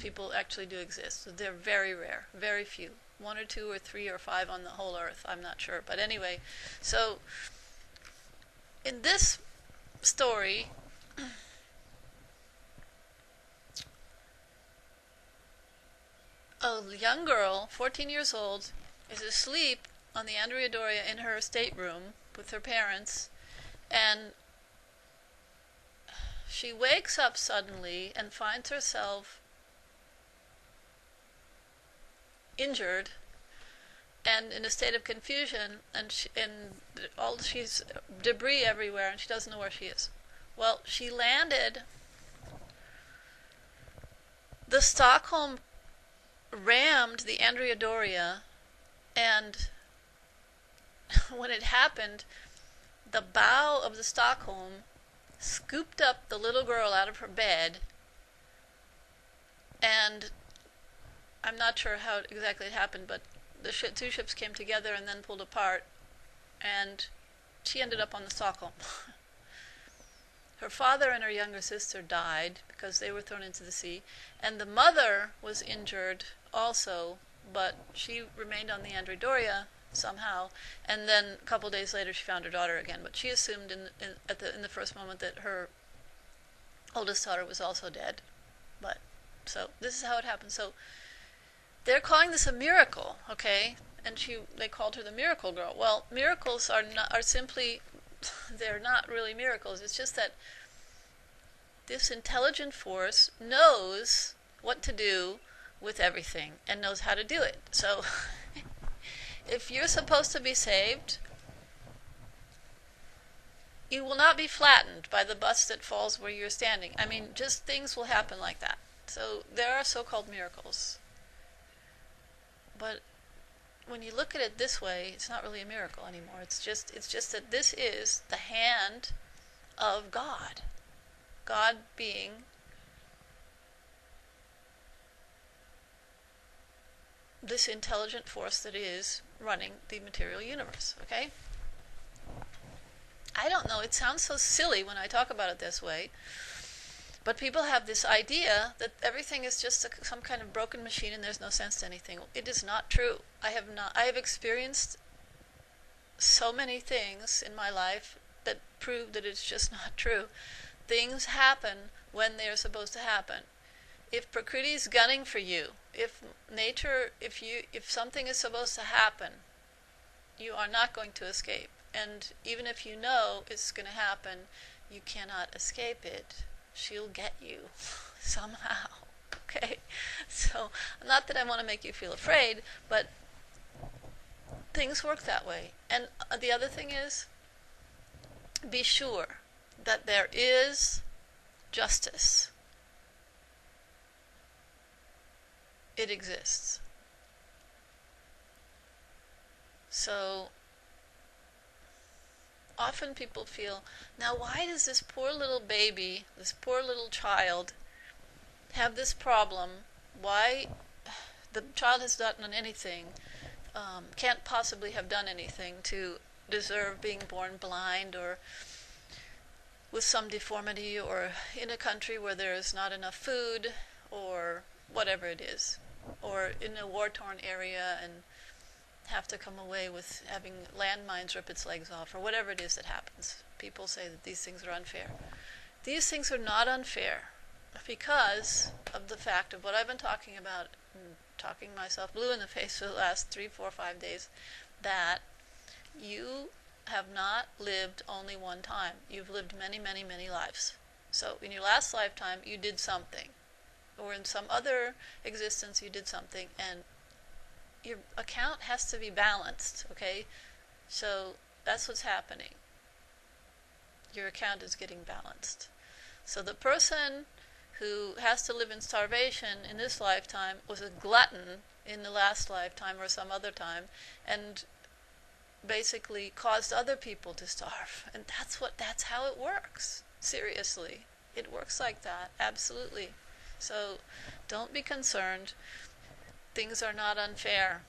people actually do exist. So they're very rare, very few. One or two or three or five on the whole earth, I'm not sure. But anyway, so in this story, a young girl, 14 years old, is asleep on the Andrea Doria in her stateroom with her parents, and she wakes up suddenly and finds herself injured and in a state of confusion, and she's debris everywhere, and she doesn't know where she is. Well, she landed. The Stockholm rammed the Andrea Doria, and when it happened, the bow of the Stockholm scooped up the little girl out of her bed, and I'm not sure how exactly it happened, but the two ships came together and then pulled apart, and she ended up on the Stockholm. Her father and her younger sister died because they were thrown into the sea, and the mother was injured also, but she remained on the Andrea Doria somehow, and then a couple of days later she found her daughter again, but she assumed in the first moment that her oldest daughter was also dead. But so this is how it happened. So they're calling this a miracle, okay? And they called her the miracle girl. Well, miracles are simply they're not really miracles. It's just that this intelligent force knows what to do with everything and knows how to do it. So if you're supposed to be saved, you will not be flattened by the bus that falls where you're standing. I mean, just things will happen like that. So there are so-called miracles. But when you look at it this way, it's not really a miracle anymore. It's just that this is the hand of God. God being this intelligent force that is running the material universe, okay? I don't know, it sounds so silly when I talk about it this way, but people have this idea that everything is just some kind of broken machine and there's no sense to anything. It is not true. I have experienced so many things in my life that prove that it's just not true. Things happen when they are supposed to happen. If Prakriti is gunning for you, if something is supposed to happen, you are not going to escape. And even if you know it's going to happen, you cannot escape it. She'll get you somehow. Okay? So, not that I want to make you feel afraid, but things work that way. And the other thing is, be sure that there is justice. It exists. So often people feel, now why does this poor little baby, this poor little child, have this problem? Why the child has not done anything, can't possibly have done anything to deserve being born blind or with some deformity, or in a country where there is not enough food, or whatever it is, or in a war-torn area and have to come away with having landmines rip its legs off, or whatever it is that happens. People say that these things are unfair. These things are not unfair because of the fact of what I've been talking about, talking myself blue in the face for the last 3, 4, 5 days, that you have not lived only one time. You've lived many, many, many lives. So in your last lifetime, you did something. Or in some other existence, you did something. And your account has to be balanced, okay? So that's what's happening. Your account is getting balanced. So the person who has to live in starvation in this lifetime was a glutton in the last lifetime or some other time, and basically caused other people to starve. And that's how it works. Seriously. It works like that. Absolutely. So don't be concerned. Things are not unfair.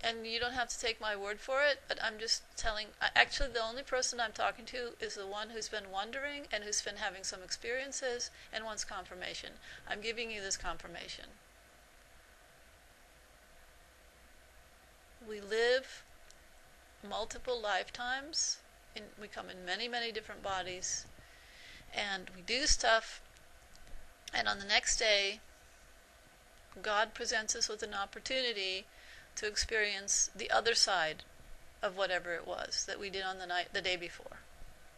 And you don't have to take my word for it, but I'm just telling, actually the only person I'm talking to is the one who's been wondering and who's been having some experiences and wants confirmation. I'm giving you this confirmation. We live multiple lifetimes. We come in many, many different bodies. And we do stuff. And on the next day, God presents us with an opportunity to experience the other side of whatever it was that we did on the day before.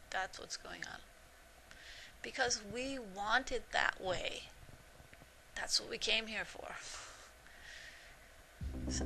That's what's going on. Because we want it that way. That's what we came here for. So